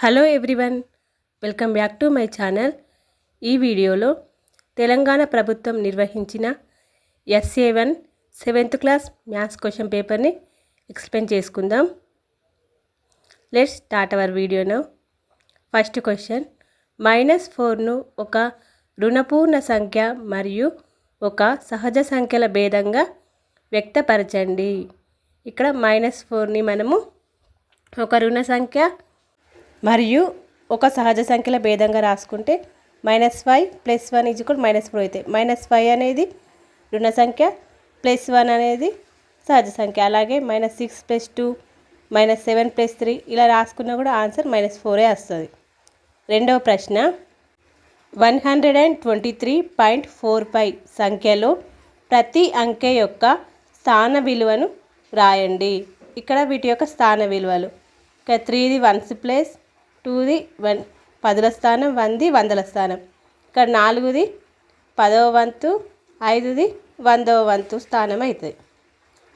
Hello everyone, welcome back to my channel. ఈ వీడియోలో తెలంగాణ ప్రభుత్వం నిర్వహించిన SA1 7th class maths question పేపర్ని ఎక్స్ప్లెయిన్ చేసుకుందాం. Let's start our video now. First question, -4ను ఒక రుణపూర్ణ సంఖ్య మరియు ఒక సహజ సంఖ్యల భేదంగా వ్యక్తపరచండి. ఇక్కడ -4ని మనము ఒక రుణ సంఖ్య మరియు ఒక సహజ సంఖ్యల భేదంగా రాసుకుంటే -5 + 1 = -4 అవుతాయి. -5 అనేది రుణ సంఖ్య, +1 అనేది సహజ సంఖ్య. అలాగే -6 + 2, -7 + 3 ఇలా రాసుకున్నా కూడా ఆన్సర్ -4 వస్తుంది. రెండవ ప్రశ్న, 123.45 సంఖ్యలో ప్రతి అంకె యొక్క స్థాన విలువను రాయండి. ఇక్కడ వీటి యొక్క స్థాన విలువలు, ఇక్కడ 3ది వన్స్ ప్లేస్, 2ది పదుల స్థానం, 1ది వందల స్థానం, ఇక్కడ 4ది 10వ వంతు, 5ది 100వ వంతు స్థానం అవుతుంది.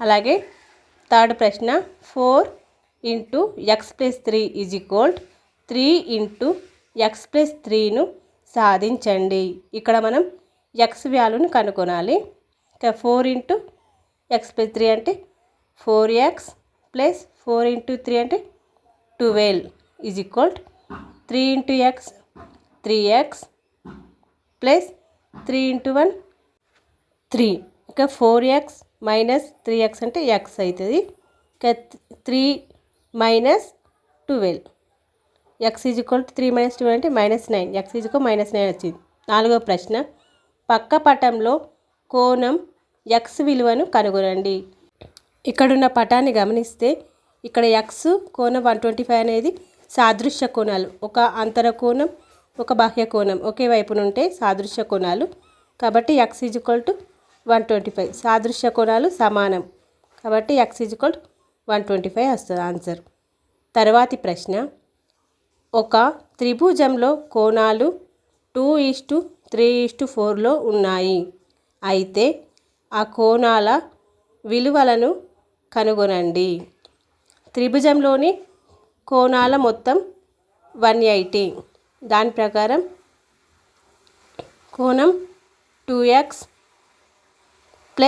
అలాగే థర్డ్ ప్రశ్న, 4 × x + 3 = 3 × x + 3ను సాధించండి. ఇక్కడ మనం x వాల్యూని కనుగొనాలి. ఇక్కడ 4 × x + 3 అంటే 4x + 4 × 3 అంటే 12 = 3 × x 3x + 3 × 1 3. ఇక 4x - 3x అంటే x అవుతుంది. ఇక 3 - 12 x = 3 - 12 అంటే -9, x = -9 వచ్చింది. నాలుగో ప్రశ్న, పక్క పటంలో కోణం x విలువను కనుగొనండి. ఇక్కడున్న పటాన్ని గమనిస్తే ఇక్కడ x కోణం 125 అనేది సాదృశ్య కోణాలు. ఒక అంతర కోణం, ఒక బాహ్య కోణం ఒకే వైపున ఉంటే సాదృశ్య కోణాలు. కాబట్టి x = 125. సాదృశ్య కోణాలు సమానం కాబట్టి x = 125 వస్తుంది ఆన్సర్. తర్వాతి ప్రశ్న, ఒక త్రిభుజంలో కోణాలు 2:3:4లో ఉన్నాయి. అయితే ఆ కోణాల విలువలను కనుగొనండి. త్రిభుజంలోని కోణాల మొత్తం 180. దాని ప్రకారం కోణం 2x +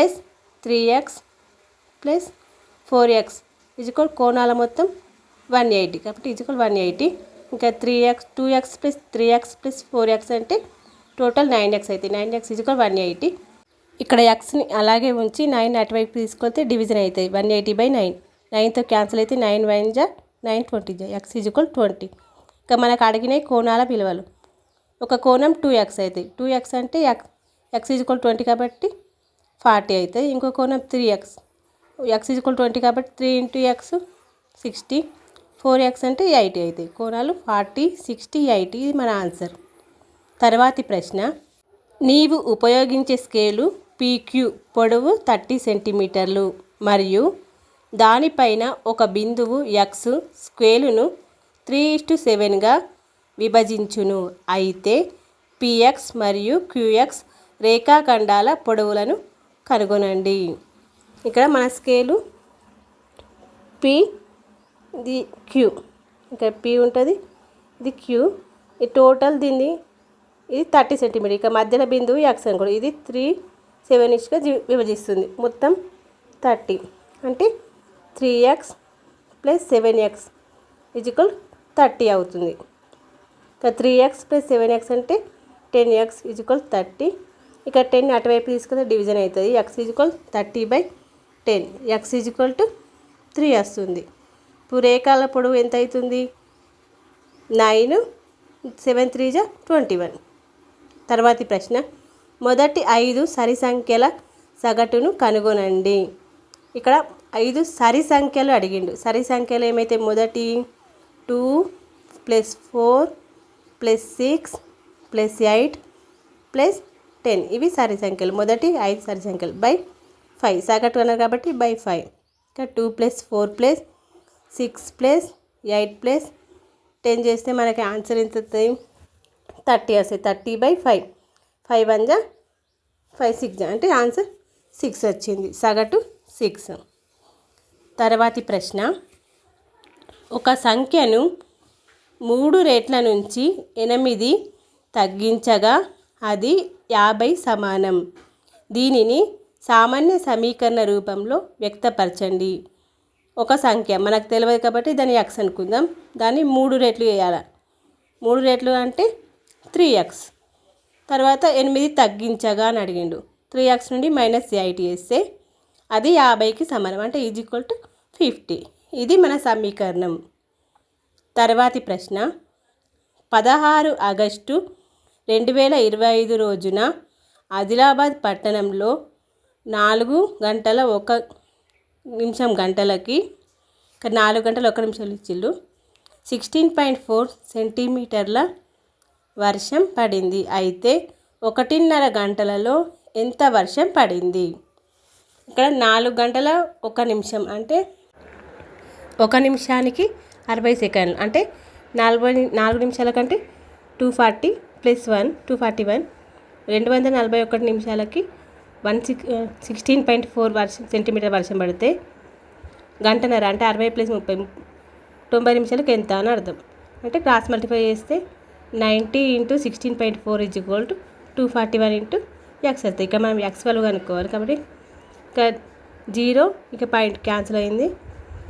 3x + 4x కోణాల మొత్తం 180 కాబట్టి 180. ఇంకా 2x + 3x + 4x అంటే టోటల్ 9x అవుతుంది. 9x = 180. ఇక్కడ xని అలాగే ఉంచి 9 అటువైపు తీసుకొస్తే డివిజన్ అవుతాయి. 180/9, 9తో క్యాన్సిల్ అయితే 9 × 1 = 9, 20 x = 20. ఇక మనకు అడిగిన కోణాల విలువలు, ఒక కోణం 2x అవుతాయి. 2x అంటే x = 20 కాబట్టి 40 అవుతాయి. ఇంకో కోణం 3x, x = 20 కాబట్టి 3 × x 60, 4x అంటే 80 అవుతాయి. కోణాలు 40, 60, 80 ఇది మన ఆన్సర్. తర్వాతి ప్రశ్న, నీవు ఉపయోగించే స్కేలు PQ పొడవు 30 సెంటీమీటర్లు మరియు దానిపైన ఒక బిందువు x స్కేలును 3:7గా విభజించును. అయితే PX మరియు QX రేఖాఖండాల పొడవులను కనుగొనండి. ఇక్కడ మన స్కేలు P, ఇది Q, ఇక్కడ P ఉంటుంది, ఇది Q, ఈ టోటల్ దీన్ని ఇది 30 సెంటీమీటర్. ఇక మధ్యలో బిందువు x అనుకోండి, ఇది 3:7గా విభజిస్తుంది. మొత్తం 30 అంటే 3x + 7x = 30 అవుతుంది. ఇక 3x + 7x అంటే 10x = 30. ఇక 10 అటువైపు తీసుకుంటే డివిజన్ అవుతుంది. x = 30/10, x = 3 వస్తుంది. ఇప్పుడు రేఖాల పొడవు ఎంత అవుతుంది? 9, 7 × 3 = 21. తర్వాతి ప్రశ్న, మొదటి 5 సరి సంఖ్యల సగటును కనుగొనండి. ఇక్కడ 5 సరి సంఖ్యలు అడిగిండు. సరి సంఖ్యలు ఏమైతే మొదటి 2 + 4 + 6 + 8 + 10 ఇవి సరి సంఖ్యలు. మొదటి 5 సరి సంఖ్యలు /5 సగటు అన్నారు కాబట్టి /5. ఇంకా 2 + 4 + 6 + 8 + 10 చేస్తే మనకి ఆన్సర్ ఎంత వస్తుంది? 30 వస్తుంది. 30/5, 5 × 1 = 5, 6 అంటే ఆన్సర్ 6 వచ్చింది. సగటు 6. తర్వాతి ప్రశ్న, ఒక సంఖ్యను 3 రేట్ల నుంచి 8 తగ్గించగా అది 50 సమానం. దీనిని సామాన్య సమీకరణ రూపంలో వ్యక్తపరచండి. ఒక సంఖ్య మనకు తెలియదు కాబట్టి దాన్ని ఎక్స్ అనుకుందాం. దాన్ని 3 రెట్లు వేయాలి. 3 రెట్లు అంటే 3x. తర్వాత 8 తగ్గించగా అని అడిగిండు. 3x నుండి -8 వేస్తే అది 50కి సమానం, అంటే =50. ఇది మన సమీకరణం. తర్వాతి ప్రశ్న, 16 ఆగస్టు 2025 రోజున ఆదిలాబాద్ పట్టణంలో 4:01 గంటలకి 4:01 ఇచ్చిళ్ళు 16.4 సెంటీమీటర్ల వర్షం పడింది. అయితే 1:30 గంటలలో ఎంత వర్షం పడింది? ఇక్కడ 4:01 అంటే 1 నిమిషానికి 60 సెకండ్లు, అంటే 4 నిమిషాల కంటే 240 + 1 241 241 నిమిషాలకి 16.4 సెంటీమీటర్ వర్షం పడితే గంటన్నర అంటే 60 + 30 90 నిమిషాలకు ఎంత అని అర్థం. అంటే క్రాస్ మల్టిప్లై చేస్తే 90 × 16.4 = 241 × x అవుతుంది. ఇక మనం x వాల్యూ కనుక్కోవాలి కాబట్టి ఇక 0 ఇక పాయింట్ క్యాన్సిల్ అయింది.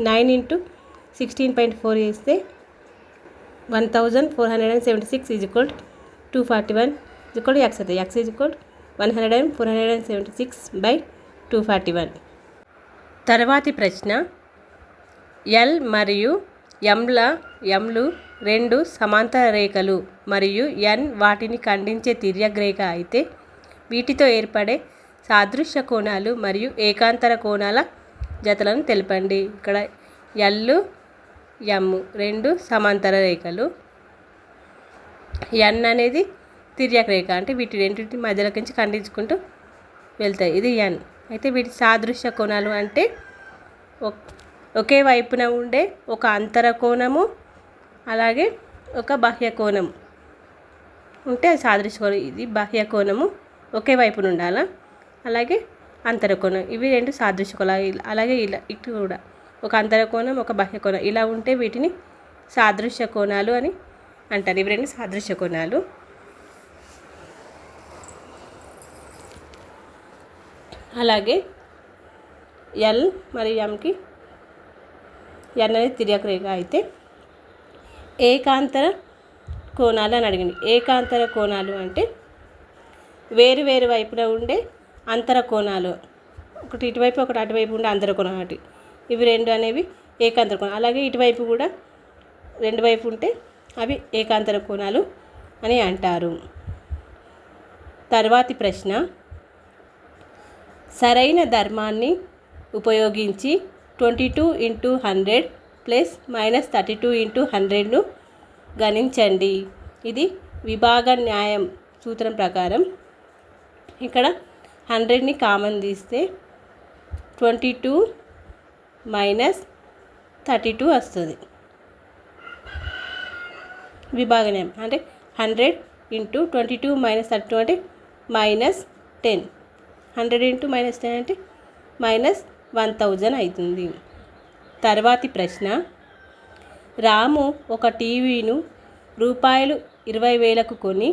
9 × 16.4 చేస్తే 1476 = 241 x అవుతుంది. x = 100/476/241. తర్వాతి ప్రశ్న, L మరియు Mలు 2 సమాంతర రేఖలు మరియు N వాటిని ఖండించే తిర్యగ్రేఖ అయితే వీటితో ఏర్పడే సాదృశ్య కోణాలు మరియు ఏకాంతర కోణాల జతలను తెలపండి. ఇక్కడ L, M 2 సమాంతర రేఖలు, N అనేది తిర్యగ్రేఖ, అంటే వీటి రెండింటి మధ్యలోకి నుంచి ఖండించుకుంటూ వెళ్తాయి. ఇది N. అయితే వీటి సాదృశ్య కోణాలు అంటే ఒకే వైపున ఉండే ఒక అంతర కోణము అలాగే ఒక బాహ్య కోణం ఉంటే అది సాదృశ్య కోణం. ఇది బాహ్య కోణము ఒకే వైపున ఉండాలా, అలాగే అంతర కోణం, ఇవి 2 సాదృశ్య కోణాలు. అలాగే ఇలా ఇటు కూడా ఒక అంతర కోణం ఒక బాహ్య కోణం ఇలా ఉంటే వీటిని సాదృశ్య కోణాలు అని అంటారు. ఇవి 2 సాదృశ్య కోణాలు. అలాగే L మరియు Mకి N అనేది తిర్యగ్రేఖ అయితే ఏకాంతర కోణాలు అని అడిగింది. ఏకాంతర కోణాలు అంటే వేరు వేరు వైపున ఉండే అంతర కోణాలు, ఒకటి ఇటువైపు ఒకటి అటువైపు ఉండే అంతర కోణం ఒకటి, ఇవి 2 అనేవి ఏకాంతర కోణాలు. అలాగే ఇటువైపు కూడా 2 వైపు ఉంటే అవి ఏకాంతర కోణాలు అని అంటారు. తర్వాతి ప్రశ్న, సరైన ధర్మాన్ని ఉపయోగించి 22 × 100 + -32 × 100ను గణించండి. ఇది విభాగ న్యాయం సూత్రం ప్రకారం ఇక్కడ 100ని కామన్ తీస్తే 22 - 32 వస్తుంది. విభాగ న్యాయం అంటే 100 × 22 - 32 అంటే -10. 100 × -10 అంటే -1000 అవుతుంది. తర్వాతి ప్రశ్న, రాము ఒక టీవీను ₹20,000కు కొని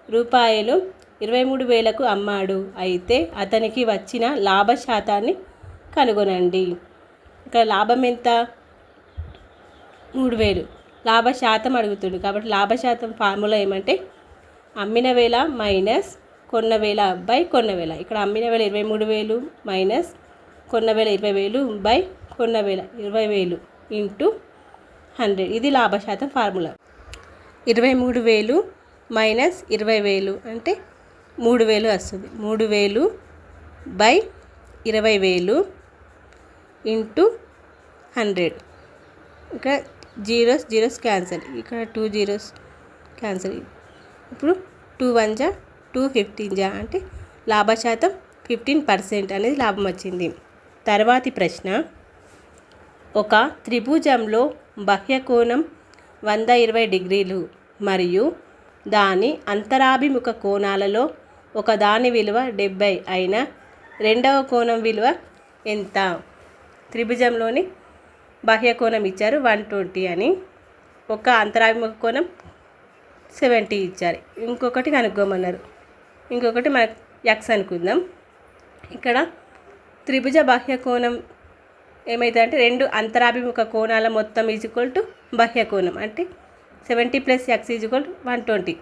₹23,000కు అమ్మాడు. అయితే అతనికి వచ్చిన లాభ శాతాన్ని కనుగొనండి. ఇక్కడ లాభం ఎంత? 3,000. లాభ శాతం అడుగుతుంది కాబట్టి లాభ శాతం ఫార్ములా ఏమంటే అమ్మిన వేల మైనస్ కొన్న వేల బై కొన్న వేల. ఇక్కడ అమ్మిన వేల 23,000 మైనస్ కొన్న వేల 20,000 బై కొన్న వేల 20,000 × 100. ఇది లాభ శాతం ఫార్ములా. 23,000 మైనస్ 20,000 అంటే 3,000 వస్తుంది. 3,000 బై 20,000 × 100. ఇక్కడ జీరోస్ జీరోస్ క్యాన్సల్, ఇక్కడ 2 జీరోస్ క్యాన్సల్. ఇప్పుడు 2 × 1 = 2, 15 అంటే లాభ శాతం 15% అనేది లాభం వచ్చింది. తర్వాతి ప్రశ్న, ఒక త్రిభుజంలో బాహ్య కోణం 120 డిగ్రీలు మరియు దాని అంతరాభిముఖ కోణాలలో ఒక దాని విలువ 70 అయిన రెండవ కోణం విలువ ఎంత? త్రిభుజంలోని బాహ్య కోణం ఇచ్చారు 120 అని. ఒక అంతరాభిముఖ కోణం 70 ఇచ్చారు. ఇంకొకటి కనుక్కోమన్నారు. ఇంకొకటి మనకు ఎక్స్ అనుకుందాం. ఇక్కడ త్రిభుజ బాహ్య కోణం ఏమైతే అంటే 2 అంతరాభిముఖ కోణాల మొత్తం ఈజ్ఈక్వల్ టు బాహ్య కోణం అంటే 70 + x ఈజ్ఈక్వల్ టు 120.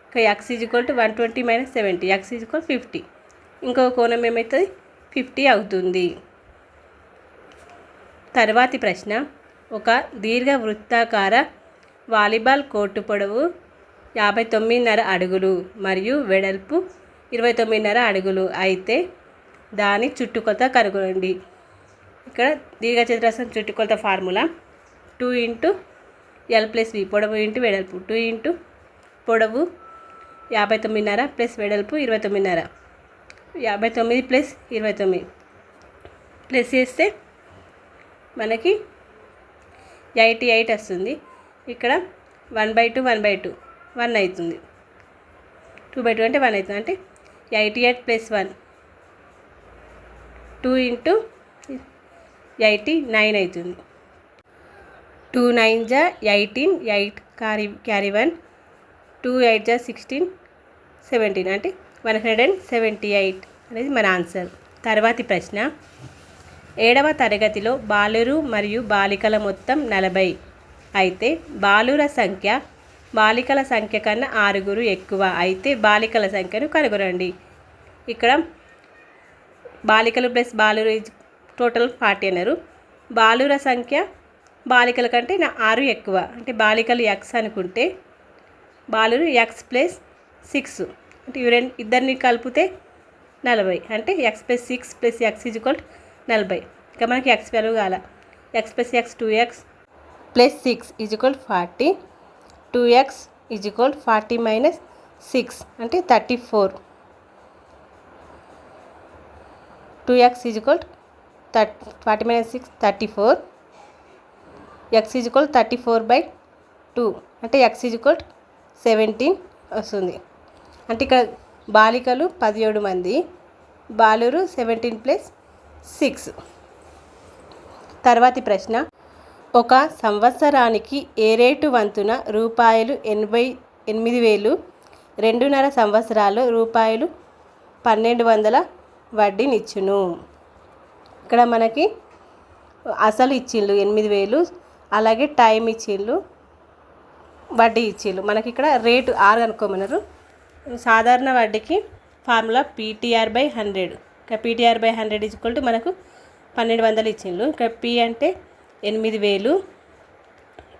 ఇక x is equal to 120 - 70 x is equal 50. ఇంకో కోణం ఏమవుతుంది 50 అవుతుంది. తర్వాతి ప్రశ్న, ఒక దీర్ఘ వృత్తాకార వాలీబాల్ కోర్టు పొడవు 59.5 అడుగులు మరియు వెడల్పు 29.5 అడుగులు అయితే దాని చుట్టుకొలత కనుగొనండి. ఇక్కడ దీర్ఘచతురస్రం చుట్టుకొలత ఫార్ములా 2 × L + V, పొడవు ఇంటూ వెడల్పు. 2 × పొడవు 59.5 + వెడల్పు 29.5. 59 + 29 ప్లస్ చేస్తే మనకి 88 వస్తుంది. ఇక్కడ 1/2 1/2 1 అవుతుంది. 2/2 అంటే 1 అవుతుంది. అంటే 88 + 1 2 × 89 అవుతుంది. 2 × 9 = 18, 8 క్యారీ 1, 2 × 8 = 16, 17 అంటే 178 అనేది మన ఆన్సర్. తర్వాతి ప్రశ్న, 7వ తరగతిలో బాలురు మరియు బాలికల మొత్తం 40 అయితే బాలుర సంఖ్య బాలికల సంఖ్య కన్నా 6 ఎక్కువ అయితే బాలికల సంఖ్యను కనుగొనండి. ఇక్కడ బాలికలు + బాలురు టోటల్ 40 అన్నారు. బాలుర సంఖ్య బాలికల కంటే 6 ఎక్కువ అంటే బాలికలు x అనుకుంటే బాలురు x + 6 అంటే ఇద్దరిని కలిపితే 40 అంటే x + 6 + x = 40. ఇక మనకి x వాల్యూ కావాలి. x + x 2x + 6 = 40. 2x = 40 - 6 అంటే 34. 2x = 40 - 6 34. x = 34/2 అంటే x = 17 వస్తుంది. అంటే ఇక్కడ బాలికలు 17 మంది, బాలురు 17 + 6. తర్వాతి ప్రశ్న, ఒక సంవత్సరానికి ఏ రేటు వంతున రూపాయలు 88,000 2.5 సంవత్సరాలు రూపాయలు 1,200 వడ్డీనిచ్చును. ఇక్కడ మనకి అసలు ఇచ్చిండ్రు 8,000, అలాగే టైం ఇచ్చిండ్రు, వడ్డీ ఇచ్చిండ్రు. మనకి ఇక్కడ రేటు 6 అనుకోమన్నారు. సాధారణ వడ్డీకి ఫార్ములా PTR/100. ఇక్కడ PTR/100 = మనకు 1,200 ఇచ్చిండ్రు. ఇక్కడ P అంటే 8,000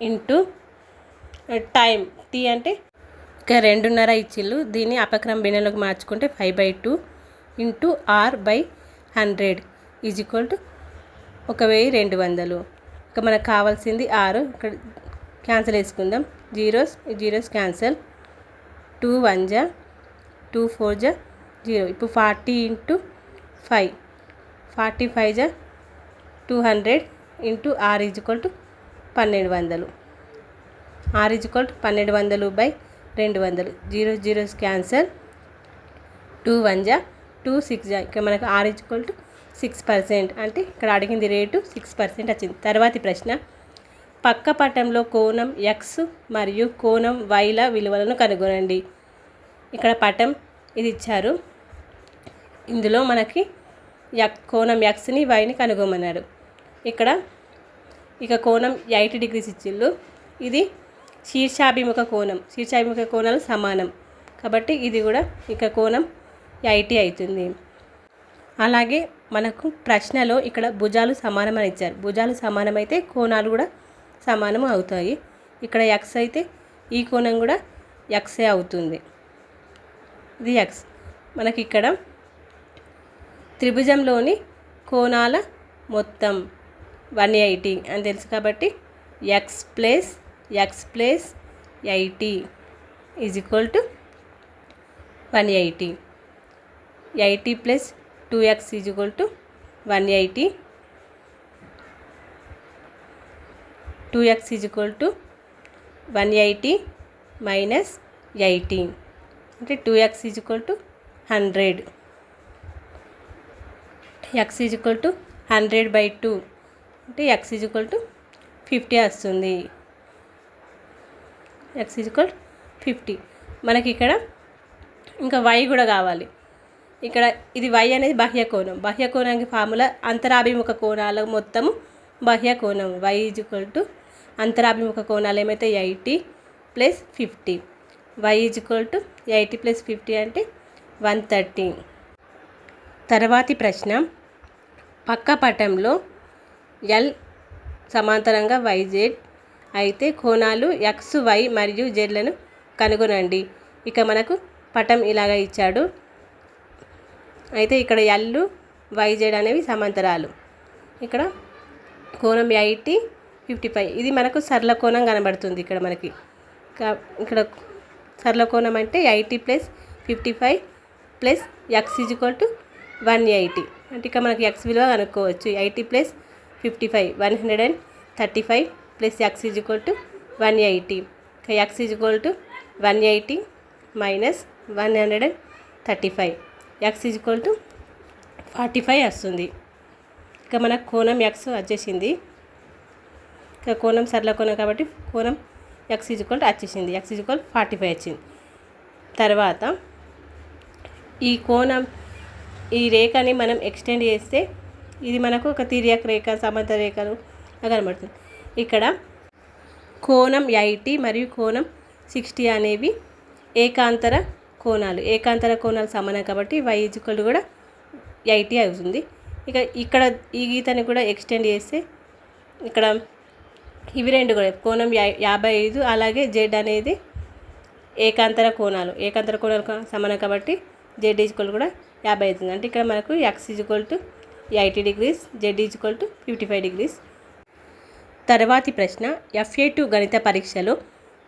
ఇంటూ టైం T అంటే ఇక 2.5 ఇచ్చిండ్రు. దీన్ని అపక్రమ భిన్నంలోకి మార్చుకుంటే 5/2 ఇంటూ R/100 = 1,200. ఇక మనకు కావాల్సింది 6. ఇక్కడ క్యాన్సిల్ వేసుకుందాం. Zeros cancel. 2 1 2 4 0. ఇప్పుడు 40 × 5 45 200 into R = 1,200. R = 1,200/200. Zeros cancel. 2 1 2 6 ఇక్కడ మనకు R = 6% అంటే ఇక్కడ అడిగింది రేటు 6% వచ్చింది. తర్వాతి ప్రశ్న, పక్క పటంలో కోణం x మరియు కోణం yల విలువలను కనుగొనండి. ఇక్కడ పటం ఇది ఇచ్చారు. ఇందులో మనకి కోణం xని yని కనుగొమన్నారు. ఇక్కడ ఇక కోణం 80 degrees ఇచ్చిళ్ళు. ఇది శీర్షాభిముఖ కోణాలు సమానం కాబట్టి ఇది కూడా ఇక కోణం 80 అవుతుంది. అలాగే మనకు ప్రశ్నలో ఇక్కడ భుజాలు సమానమని ఇచ్చారు. భుజాలు సమానమైతే కోణాలు కూడా సమానం అవుతాయి. ఇక్కడ x అయితే ఈ కోణం కూడా xే అవుతుంది. ఇది x. మనకి ఇక్కడ త్రిభుజంలోని కోణాల మొత్తం 180 అని తెలుసు కాబట్టి x + 80 = 180. 80 + 2x = 180. 2x = 180 - 80 అంటే 2x = 100. x = 100/2 అంటే x = 50 వస్తుంది. X equal 50. మనకి ఇక్కడ ఇంకా వై కూడా కావాలి. ఇక్కడ ఇది వై అనేది బాహ్య కోణం. బాహ్య కోణానికి ఫార్ములా అంతరాభిముఖ కోణాల మొత్తము బాహ్య కోణం. వై ఈజ్వల్ టు అంతరాభిముఖ కోణాలు ఏమైతే 80 plus 50. Y equal to 80 plus 50 అంటే 130. తర్వాతి ప్రశ్న, పక్క పటంలో ఎల్ సమాంతరంగా వైజెడ్ అయితే కోణాలు ఎక్స్ వై మరియు జెడ్లను కనుగొనండి. ఇక మనకు పటం ఇలాగ ఇచ్చాడు. అయితే ఇక్కడ ఎల్ వైజెడ్ అనేవి సమాంతరాలు. ఇక్కడ కోణం 80 55. ఇది మనకు సరళ కోణం కనబడుతుంది. ఇక్కడ మనకి ఇక్కడ సరళ కోణం అంటే 80 plus 55 plus X equal to 180. అంటే ఇక్కడ మనకి ఎక్స్ విలువ కనుక్కోవచ్చు. 80 plus 55 135 plus X equal to 180. X equal to 180 minus 135. X equal to 45 వస్తుంది. ఇక మనకు కోణం ఎక్స్ వచ్చేసింది. ఇక కోణం సరళ కోణం కాబట్టి కోణం ఎక్స్ ఈజ్వల్ టు వచ్చేసింది. ఎక్స్ ఈజ్వల్ 45 వచ్చింది. తర్వాత ఈ కోణం ఈ రేఖని మనం ఎక్స్టెండ్ చేస్తే ఇది మనకు ఒక తిర్యక్ రేఖ సమాంతర రేఖలు కనబడుతుంది. ఇక్కడ కోణం 80 మరియు కోణం 60 అనేవి ఏకాంతర కోణాలు. ఏకాంతర కోణాలు సమానం కాబట్టి వై ఈజ్వల్ కూడా 80 అవుతుంది. ఇక్కడ ఈ గీతని కూడా ఎక్స్టెండ్ చేస్తే ఇక్కడ ఇవి రెండు కూడా కోణం 55 అలాగే జెడ్ అనేది ఏకాంతర కోణాలు. ఏకాంతర కోణాలు సమానం కాబట్టి జెడ్ ఈజ్వల్ కూడా 50 అవుతుంది. అంటే ఇక్కడ మనకు X equal to 80 degrees, Z equal to 55 degrees. తర్వాతి ప్రశ్న, FA2 గణిత పరీక్షలో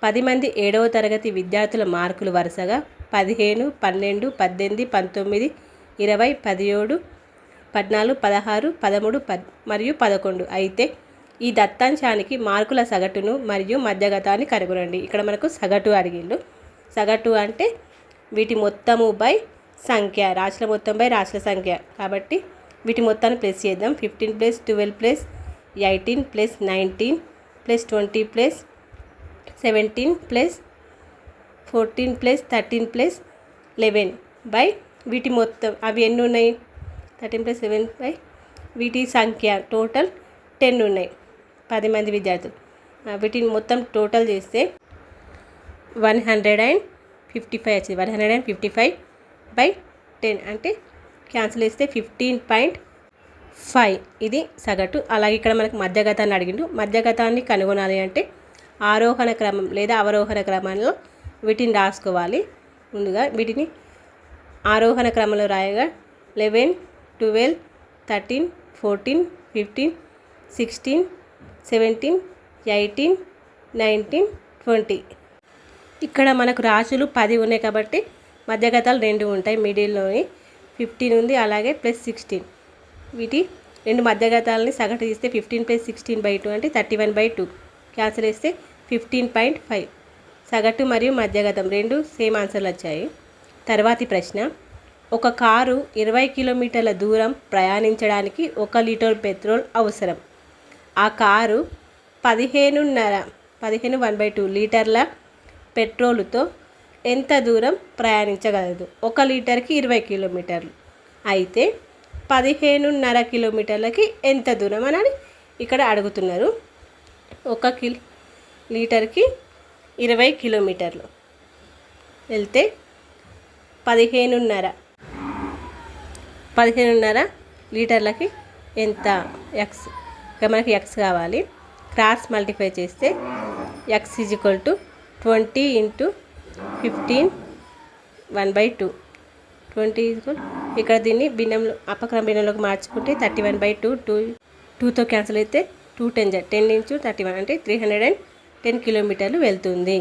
10 మంది 7వ తరగతి విద్యార్థుల మార్కులు వరుసగా 15, 12, 18, 19, 20, 17, 14, 16, 13 మరియు 11 అయితే ఈ దత్తాంశానికి మార్కుల సగటును మరియు మధ్యగతాన్ని కనుగొనండి. ఇక్కడ మనకు సగటు అడిగిండు. సగటు అంటే వీటి మొత్తము బై సంఖ్య, రాశుల మొత్తం బై రాశుల సంఖ్య కాబట్టి వీటి మొత్తాన్ని ప్లస్ చేద్దాం. 15 plus 12 plus 18 plus 19 plus 20 plus 17 plus 14 plus 13 plus 11 by వీటి మొత్తం అవి ఎన్ని ఉన్నాయి 13 ప్లస్ 7 బై వీటి సంఖ్య టోటల్ 10 ఉన్నాయి. 10 మంది విద్యార్థులు. వీటిని మొత్తం టోటల్ చేస్తే 155 వచ్చింది. 155 బై 10 అంటే క్యాన్సిల్ చేస్తే 15.5 ఇది సగటు. అలాగే ఇక్కడ మనకు మధ్యగతాన్ని అడిగిండు. మధ్యగతాన్ని కనుగొనాలి అంటే ఆరోహణ క్రమం లేదా అవరోహణ క్రమంలో వీటిని రాసుకోవాలి. ముందుగా వీటిని ఆరోహణ క్రమంలో రాయగా 11, 12, 13, 14, 15, 16, 17, 18, 19, 20. ఇక్కడ మనకు రాశులు 10 ఉన్నాయి కాబట్టి మధ్యగతాలు 2 ఉంటాయి. మిడిల్లోని 15 ఉంది అలాగే ప్లస్ 16. వీటి రెండు మధ్యగతాలని సగటు తీస్తే 15 ప్లస్ 16/2 అంటే 31/2. క్యాన్సిల్ చేస్తే 15.5. సగటు మరియు మధ్యగతం రెండు సేమ్ ఆన్సర్లు వచ్చాయి. తర్వాతి ప్రశ్న, ఒక కారు 20 కిలోమీటర్ల దూరం ప్రయాణించడానికి 1 లీటర్ పెట్రోల్ అవసరం. ఆ కారు 15.1/2 లీటర్ల పెట్రోలుతో ఎంత దూరం ప్రయాణించగలదు? 1 లీటర్కి 20 కిలోమీటర్లు అయితే 15.5 కిలోమీటర్లకి ఎంత దూరం అని ఇక్కడ అడుగుతున్నారు. 1 లీటర్కి 20 కిలోమీటర్లు వెళ్తే 15.5 లీటర్లకి ఎంత ఎక్స్. ఇక మనకి ఎక్స్ కావాలి. క్రాస్ మల్టిప్లై చేస్తే ఎక్స్ ఈజ్వల్ టు 20 × 15 1/2. 20 ఈజ్వల్ ఇక్కడ దీన్ని భిన్నంలో అపక్రమ భిన్నంలోకి మార్చుకుంటే 31/2. 2తో క్యాన్సిల్ అయితే 2 10 10 × 31 అంటే 310 కిలోమీటర్లు వెళ్తుంది.